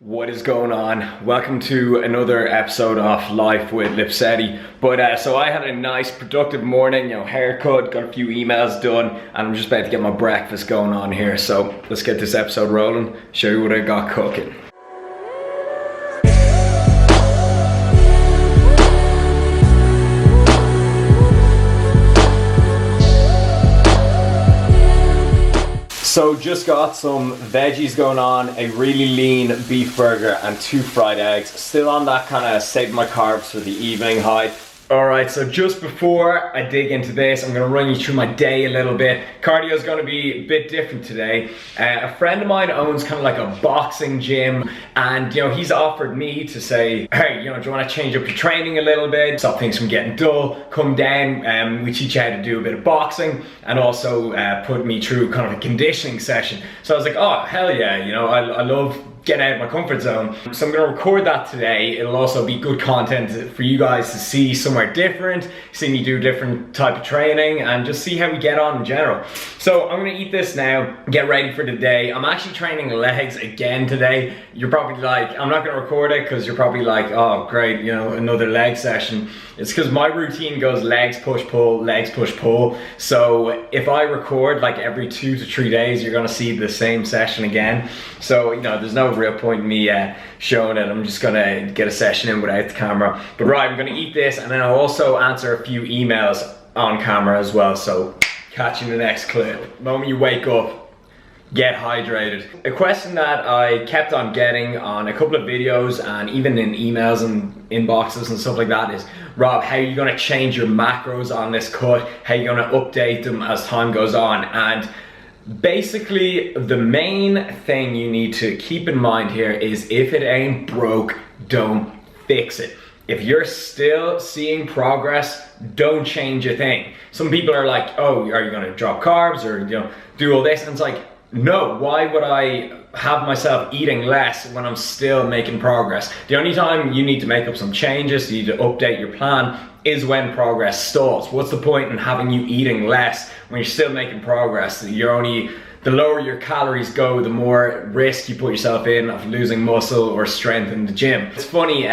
What is going on? Welcome to another episode of Life with Lipsett. So I had a nice productive morning, haircut, got a few emails done, and I'm just about to get my breakfast going on here. So let's get this episode rolling, show you what I got cooking. So just got some veggies going on, a really lean beef burger and 2 fried eggs. Still on that kind of saving my carbs for the evening hype. Alright, so just before I dig into this, I'm going to run you through my day a little bit. Cardio is going to be a bit different today. A friend of mine owns kind of like a boxing gym, and he's offered me to say, hey, do you want to change up your training a little bit, stop things from getting dull, come down, we teach you how to do a bit of boxing, and also put me through kind of a conditioning session. So I was like, oh, hell yeah, I love getting out of my comfort zone. So I'm gonna record that today. It'll also be good content for you guys to see somewhere different, see me do different type of training, and just see how we get on in general. So I'm gonna eat this now, get ready for the day. I'm actually training legs again today. You're probably like, I'm not gonna record it because you're probably like, oh great, another leg session. It's because my routine goes legs, push, pull, legs, push, pull. So if I record like every 2 to 3 days, you're gonna see the same session again. So, there's no real point in me showing it. I'm just gonna get a session in without the camera. But right, I'm gonna eat this and then I'll also answer a few emails on camera as well. So catch you in the next clip. The moment you wake up, get hydrated. A question that I kept on getting on a couple of videos and even in emails and inboxes and stuff like that is, Rob, how are you gonna change your macros on this cut? How are you gonna update them as time goes on? And basically, the main thing you need to keep in mind here is if it ain't broke, don't fix it. If you're still seeing progress, don't change a thing. Some people are like, oh, are you gonna drop carbs or do all this? And it's like, no, why would I have myself eating less when I'm still making progress? The only time you need to make up some changes, you need to update your plan, is when progress stalls. What's the point in having you eating less when you're still making progress? The lower your calories go, the more risk you put yourself in of losing muscle or strength in the gym. It's funny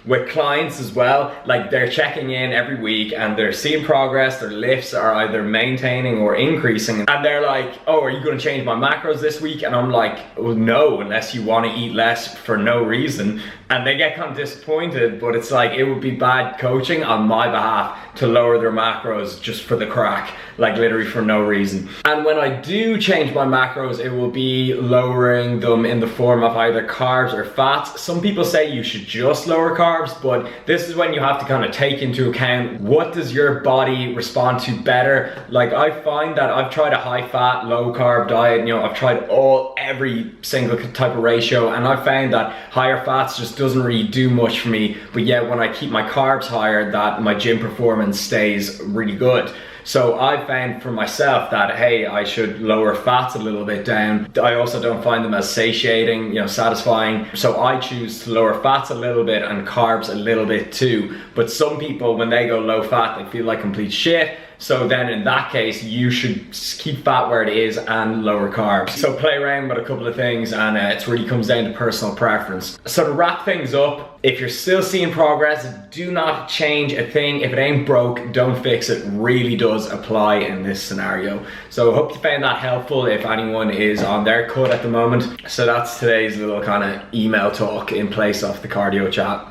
with clients as well, like they're checking in every week and they're seeing progress, their lifts are either maintaining or increasing, and they're like, oh, are you gonna change my macros this week? And I'm like, well, no, unless you wanna eat less for no reason. And they get kind of disappointed, but it's like, it would be bad coaching on my behalf to lower their macros just for the crack, like literally for no reason. And when I do change my macros, it will be lowering them in the form of either carbs or fats. Some people say you should just lower carbs, but this is when you have to kind of take into account what does your body respond to better. Like I find that I've tried a high fat, low carb diet, I've tried every single type of ratio, and I found that higher fats just doesn't really do much for me, but yet when I keep my carbs higher, that my gym performance stays really good. So I found for myself that, hey, I should lower fats a little bit down. I also don't find them as satiating, satisfying. So I choose to lower fats a little bit and carbs a little bit too. But some people, when they go low fat, they feel like complete shit. So then in that case, you should keep fat where it is and lower carbs. So play around with a couple of things, and it really comes down to personal preference. So to wrap things up, if you're still seeing progress, do not change a thing. If it ain't broke, don't fix it. Really does apply in this scenario. So I hope you found that helpful if anyone is on their cut at the moment. So that's today's little kind of email talk in place of the cardio chat.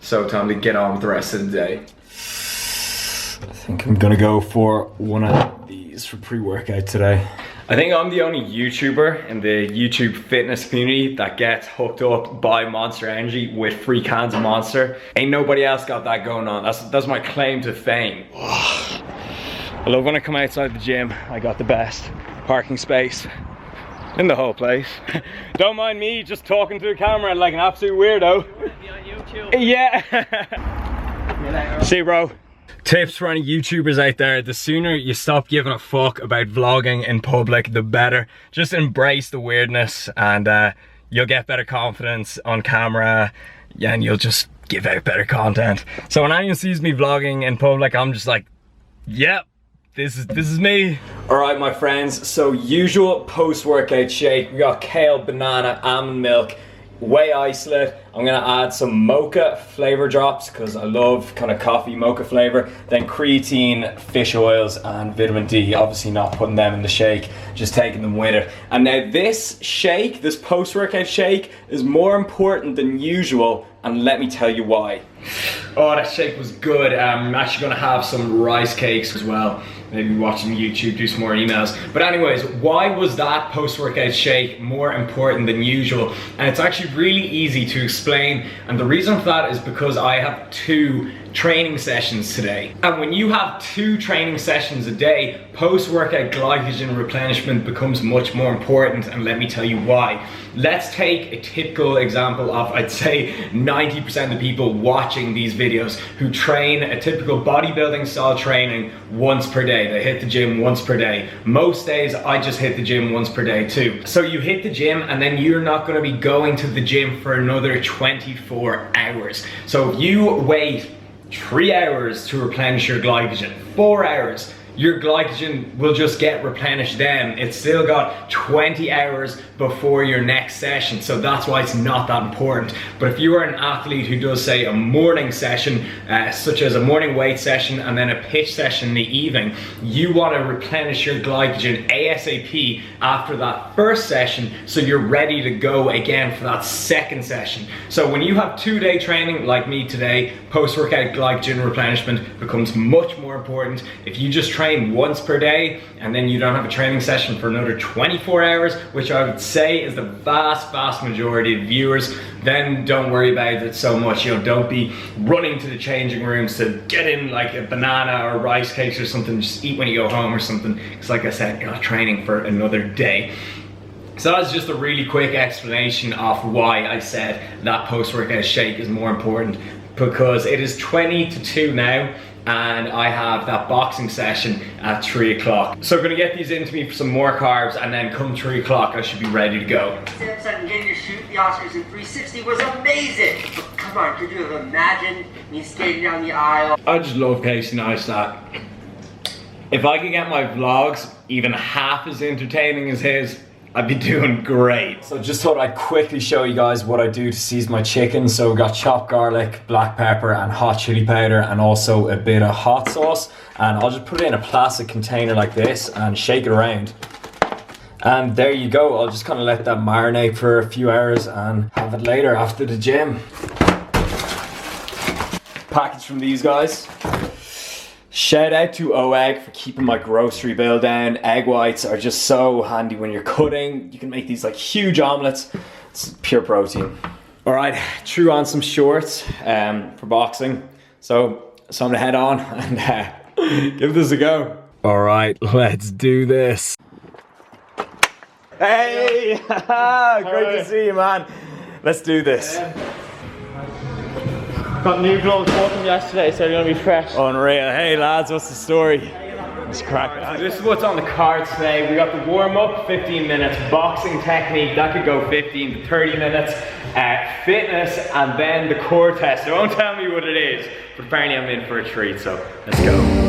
So time to get on with the rest of the day. I think I'm gonna go for one of these for pre-workout today. I think I'm the only YouTuber in the YouTube fitness community that gets hooked up by Monster Energy with free cans of Monster. Ain't nobody else got that going on. That's my claim to fame. I love when I come outside the gym. I got the best parking space in the whole place. Don't mind me just talking to the camera like an absolute weirdo. Be on YouTube. Yeah. See you, bro. Tips for any YouTubers out there: the sooner you stop giving a fuck about vlogging in public, the better. Just embrace the weirdness and you'll get better confidence on camera, and you'll just give out better content. So when anyone sees me vlogging in public, I'm just like, yep, this is me. All right, my friends, so usual post-workout shake. We got kale, banana, almond milk. whey isolate. I'm gonna add some mocha flavor drops because I love kind of coffee mocha flavor. Then creatine, fish oils, and vitamin D. Obviously not putting them in the shake, just taking them with it. And now this shake, this post-workout shake, is more important than usual, and let me tell you why. Oh, that shake was good. I'm actually gonna have some rice cakes as well. Maybe watching YouTube, do some more emails. But anyways, why was that post-workout shake more important than usual? And it's actually really easy to explain. And the reason for that is because I have 2 training sessions today. And when you have 2 training sessions a day, post-workout glycogen replenishment becomes much more important, and let me tell you why. Let's take a typical example of, I'd say, 90% of the people watching these videos who train a typical bodybuilding style training once per day. They hit the gym once per day. Most days I just hit the gym once per day too. So you hit the gym and then you're not gonna be going to the gym for another 24 hours. So if you wait 3 hours to replenish your glycogen, 4 hours, your glycogen will just get replenished then. It's still got 20 hours before your next session, so that's why it's not that important. But if you are an athlete who does, say, a morning session, such as a morning weight session and then a pitch session in the evening, you want to replenish your glycogen ASAP after that first session so you're ready to go again for that second session. So when you have 2-day training like me today, post-workout glycogen replenishment becomes much more important. If you just train once per day and then you don't have a training session for another 24 hours, which I would say is the vast majority of viewers, then don't worry about it so much. You know, don't be running to the changing rooms to get in like a banana or rice cakes or something, just eat when you go home or something. Because like I said, you're not training for another day. So that's just a really quick explanation of why I said that post-workout shake is more important, because it is 20 to 2 now and I have that boxing session at 3 o'clock. So I'm gonna get these into me for some more carbs, and then come 3 o'clock I should be ready to go. Steps I can get you to shoot the Oscars in 360 was amazing! But come on, could you have imagined me skating down the aisle? I just love Casey Neistat. If I could get my vlogs even half as entertaining as his, I'd be doing great. So just thought I'd quickly show you guys what I do to season my chicken. So we've got chopped garlic, black pepper and hot chili powder, and also a bit of hot sauce. And I'll just put it in a plastic container like this and shake it around. And there you go. I'll just kind of let that marinate for a few hours and have it later after the gym. Package from these guys. Shout out to OEgg for keeping my grocery bill down. Egg whites are just so handy when you're cutting. You can make these like huge omelets. It's pure protein. All right, threw on some shorts for boxing. So I'm gonna head on and give this a go. All right, let's do this. Hey, great to see you, man. Let's do this. Got new gloves bought them yesterday, so they're gonna be fresh. Unreal. Hey lads, what's the story? It's crack. This is what's on the cards today. We got the warm up, 15 minutes, boxing technique, that could go 15 to 30 minutes, fitness, and then the core test. So don't tell me what it is, but apparently I'm in for a treat, so let's go.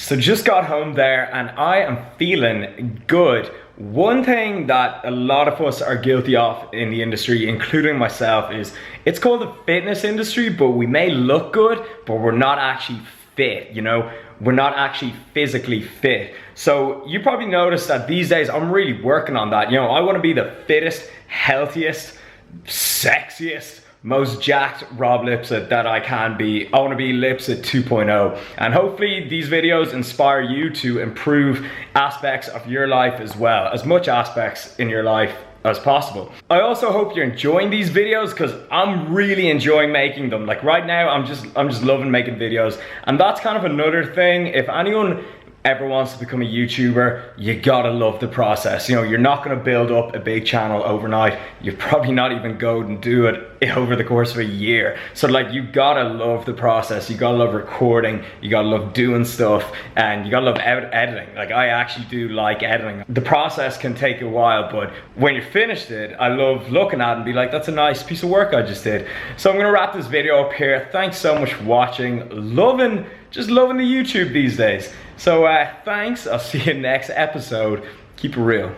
So just got home there and I am feeling good. One thing that a lot of us are guilty of in the industry, including myself, is it's called the fitness industry, but we may look good, but we're not actually fit, you know? We're not actually physically fit. So you probably noticed that these days I'm really working on that. You know, I want to be the fittest, healthiest, sexiest, most jacked Rob Lipsett that I can be. I want to be Lipsett 2.0, and hopefully these videos inspire you to improve aspects of your life as well, as much aspects in your life as possible. I also hope you're enjoying these videos because I'm really enjoying making them. Like right now, I'm just loving making videos, and that's kind of another thing. If anyone ever wants to become a YouTuber, you gotta love the process. You know, you're not gonna build up a big channel overnight. You're probably not even going to do it over the course of a year. So like, you gotta love the process. You gotta love recording. You gotta love doing stuff, and you gotta love editing. Like, I actually do like editing. The process can take a while, but when you're finished it, I love looking at it and be like, that's a nice piece of work I just did. So I'm gonna wrap this video up here. Thanks so much for watching. Just loving the YouTube these days. So thanks, I'll see you next episode. Keep it real.